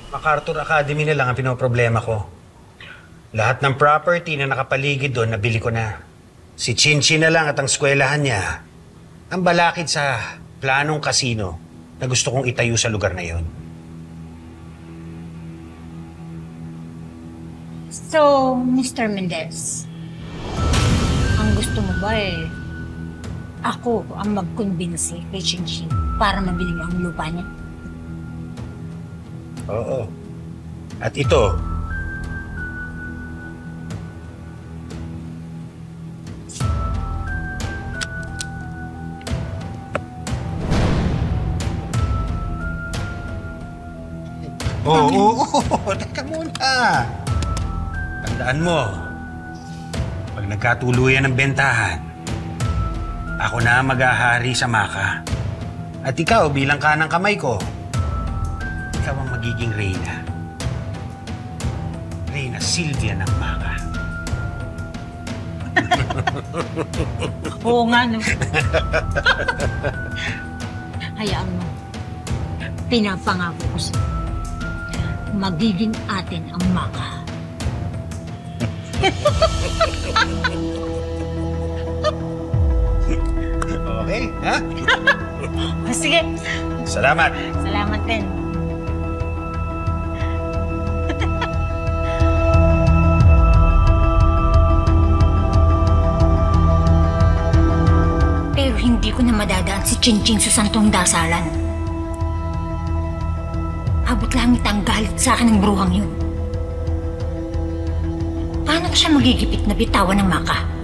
MacArthur Academy na lang ang pinoproblema ko. Lahat ng property na nakapaligid doon, nabili ko na. Si Chinchi na lang at ang eskwelahan niya, ang balakid sa planong kasino na gusto kong itayo sa lugar na yon. So, Mr. Mendez, ang gusto mo ba ako ang mag-convince kay Chinchi para mabili mo ang lupa niya? Oo. At ito, Oo. Teka muna. Tandaan mo, pag nagkatuluyan ng bentahan, ako na ang maghahari sa Maka. At ikaw, bilang kanang kamay ko, ikaw ang magiging Reyna. Reyna Silvia ng Maka. Oo nga, no? Hayaan mo. Pinapangako ko sa'yo. Magiging atin ang Maka. Okay, ha? Sige. Salamat. Salamat din. Pero hindi ko na madadaan si Chinching sa Santong Dasalan. Abot langit ang galit sa akin ng bruhang yun. Paano ko siya magigipit na bitawan ng Maka?